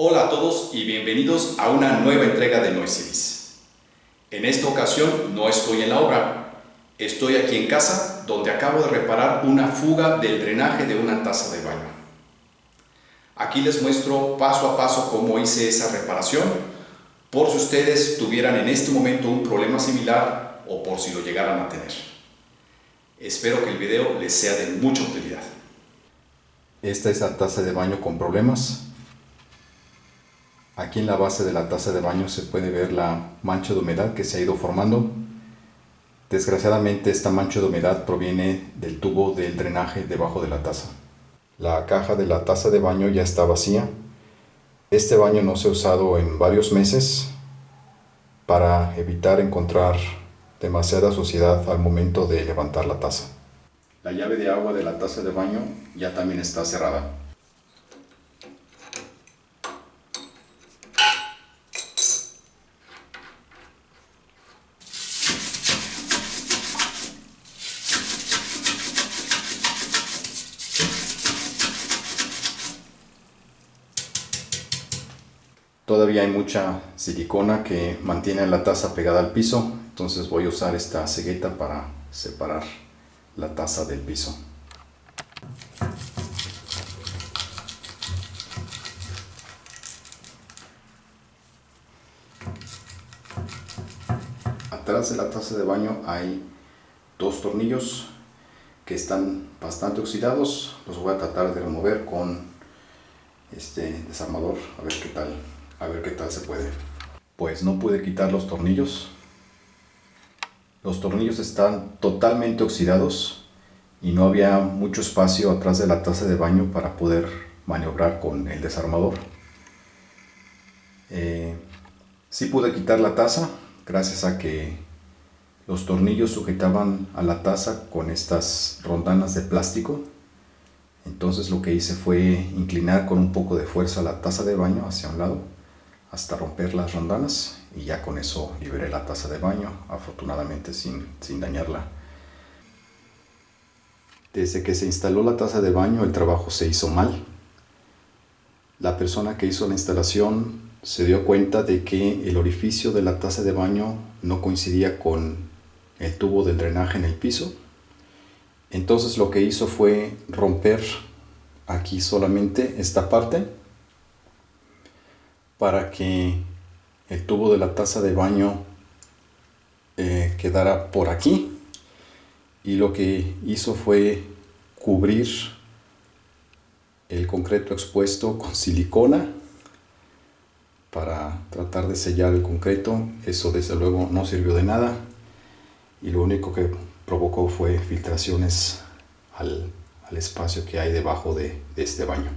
Hola a todos y bienvenidos a una nueva entrega de Noiseries. En esta ocasión no estoy en la obra, estoy aquí en casa donde acabo de reparar una fuga del drenaje de una taza de baño. Aquí les muestro paso a paso cómo hice esa reparación, por si ustedes tuvieran en este momento un problema similar o por si lo llegaran a tener. Espero que el video les sea de mucha utilidad. Esta es la taza de baño con problemas. Aquí en la base de la taza de baño se puede ver la mancha de humedad que se ha ido formando. Desgraciadamente esta mancha de humedad proviene del tubo del drenaje debajo de la taza. La caja de la taza de baño ya está vacía. Este baño no se ha usado en varios meses para evitar encontrar demasiada suciedad al momento de levantar la taza. La llave de agua de la taza de baño ya también está cerrada. Todavía hay mucha silicona que mantiene la taza pegada al piso, entonces voy a usar esta cegueta para separar la taza del piso. Atrás de la taza de baño hay dos tornillos que están bastante oxidados. Los voy a tratar de remover con este desarmador a ver qué tal se puede. Pues no pude quitar los tornillos. Los tornillos están totalmente oxidados y no había mucho espacio atrás de la taza de baño para poder maniobrar con el desarmador. Sí pude quitar la taza gracias a que los tornillos sujetaban a la taza con estas rondanas de plástico. Entonces lo que hice fue inclinar con un poco de fuerza la taza de baño hacia un lado hasta romper las rondanas y ya con eso liberé la taza de baño, afortunadamente sin dañarla. Desde que se instaló la taza de baño el trabajo se hizo mal. La persona que hizo la instalación se dio cuenta de que el orificio de la taza de baño no coincidía con el tubo del drenaje en el piso. Entonces lo que hizo fue romper aquí solamente esta parte para que el tubo de la taza de baño quedara por aquí, y lo que hizo fue cubrir el concreto expuesto con silicona para tratar de sellar el concreto. Eso desde luego no sirvió de nada y lo único que provocó fue filtraciones al espacio que hay debajo de este baño.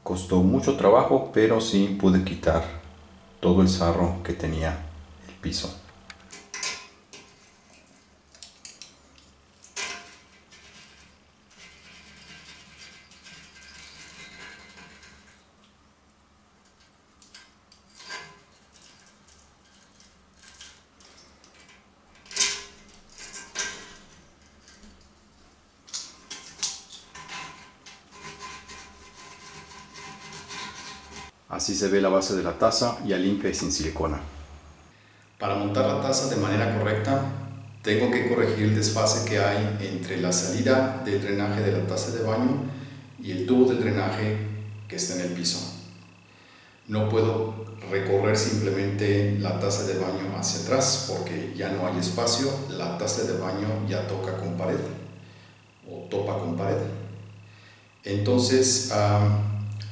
Costó mucho trabajo, pero sí pude quitar todo el sarro que tenía el piso. Así se ve la base de la taza ya limpia y sin silicona. Para montar la taza de manera correcta, tengo que corregir el desfase que hay entre la salida del drenaje de la taza de baño y el tubo del drenaje que está en el piso. No puedo recorrer simplemente la taza de baño hacia atrás porque ya no hay espacio. La taza de baño ya toca con pared o topa con pared. Entonces,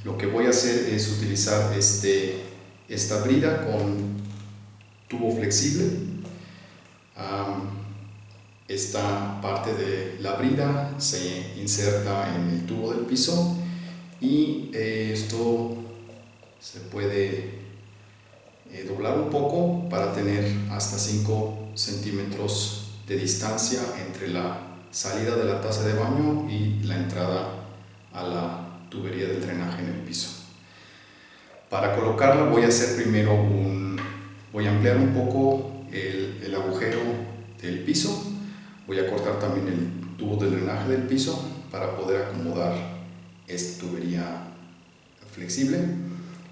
lo que voy a hacer es utilizar esta brida con tubo flexible. Esta parte de la brida se inserta en el tubo del piso y esto se puede doblar un poco para tener hasta 5 centímetros de distancia entre la salida de la taza de baño y la entrada a la tubería del drenaje en el piso. Para colocarla voy a hacer primero voy a ampliar un poco el agujero del piso. Voy a cortar también el tubo de drenaje del piso para poder acomodar esta tubería flexible,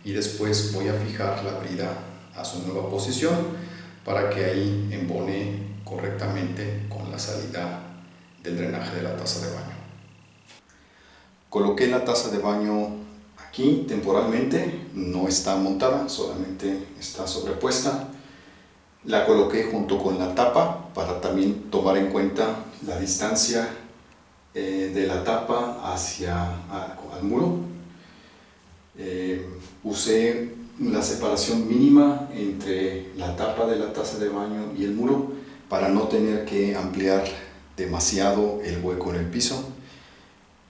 y después voy a fijar la brida a su nueva posición para que ahí embone correctamente con la salida del drenaje de la taza de baño. Coloqué la taza de baño aquí temporalmente, no está montada, solamente está sobrepuesta. La coloqué junto con la tapa para también tomar en cuenta la distancia de la tapa al muro. Usé la separación mínima entre la tapa de la taza de baño y el muro para no tener que ampliar demasiado el hueco en el piso.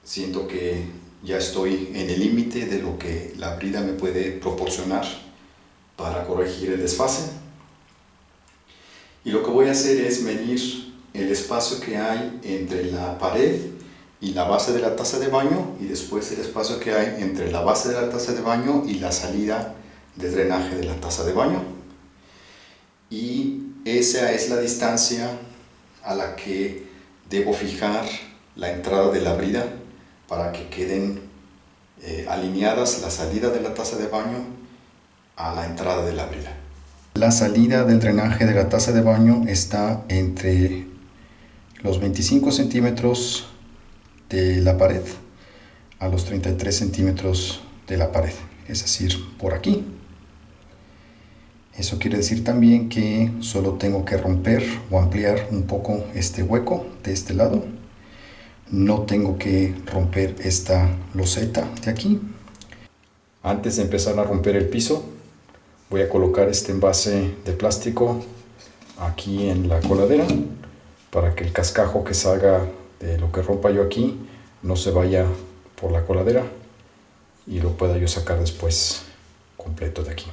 Siento que ya estoy en el límite de lo que la brida me puede proporcionar para corregir el desfase. Y lo que voy a hacer es medir el espacio que hay entre la pared y la base de la taza de baño, y después el espacio que hay entre la base de la taza de baño y la salida de drenaje de la taza de baño. Y esa es la distancia a la que debo fijar la entrada de la brida para que queden alineadas la salida de la taza de baño a la entrada de la brida. La salida del drenaje de la taza de baño está entre los 25 centímetros de la pared a los 33 centímetros de la pared, es decir, por aquí. Eso quiere decir también que solo tengo que romper o ampliar un poco este hueco de este lado. No tengo que romper esta loseta de aquí. Antes de empezar a romper el piso, voy a colocar este envase de plástico aquí en la coladera para que el cascajo que salga de lo que rompa yo aquí no se vaya por la coladera y lo pueda yo sacar después completo de aquí.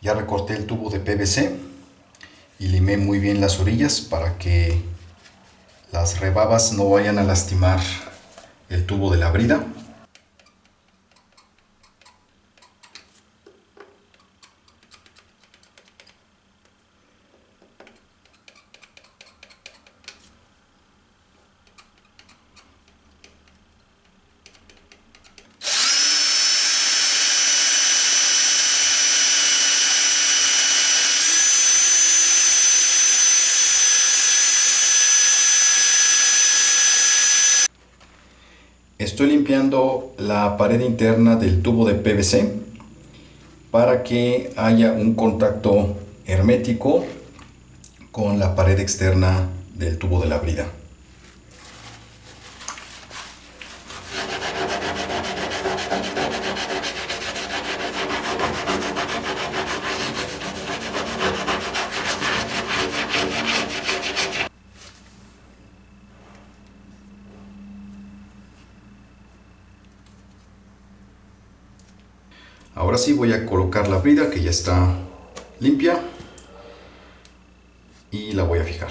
Ya recorté el tubo de PVC y limé muy bien las orillas para que las rebabas no vayan a lastimar el tubo de la brida. Estoy limpiando la pared interna del tubo de PVC para que haya un contacto hermético con la pared externa del tubo de la brida. Ahora sí voy a colocar la brida que ya está limpia y la voy a fijar.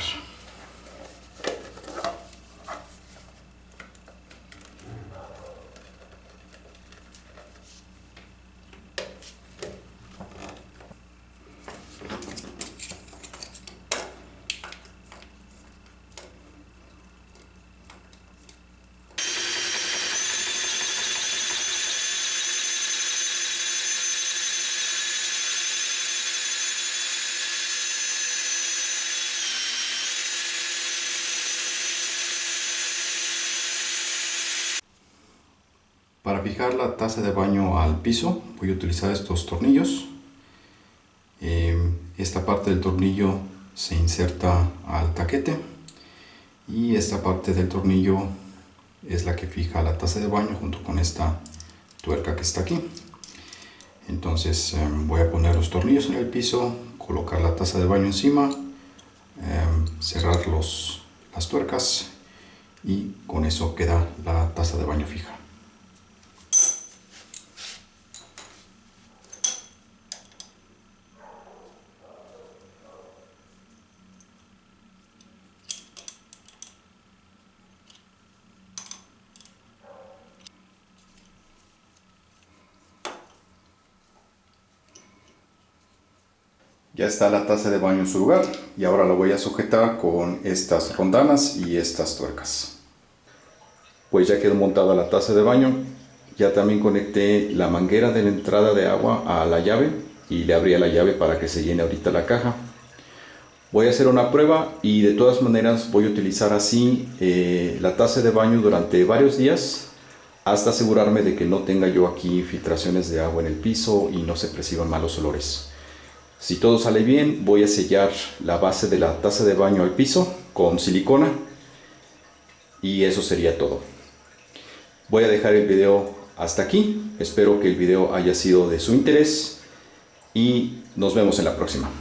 Para fijar la taza de baño al piso voy a utilizar estos tornillos. Esta parte del tornillo se inserta al taquete y esta parte del tornillo es la que fija la taza de baño junto con esta tuerca que está aquí. Entonces voy a poner los tornillos en el piso, colocar la taza de baño encima, cerrar las tuercas y con eso queda la taza de baño fija. Ya está la taza de baño en su lugar y ahora la voy a sujetar con estas rondanas y estas tuercas. Pues ya quedó montada la taza de baño. Ya también conecté la manguera de la entrada de agua a la llave y le abrí a la llave para que se llene ahorita la caja. Voy a hacer una prueba y de todas maneras voy a utilizar así la taza de baño durante varios días hasta asegurarme de que no tenga yo aquí filtraciones de agua en el piso y no se perciban malos olores. Si todo sale bien, voy a sellar la base de la taza de baño al piso con silicona y eso sería todo. Voy a dejar el video hasta aquí. Espero que el video haya sido de su interés y nos vemos en la próxima.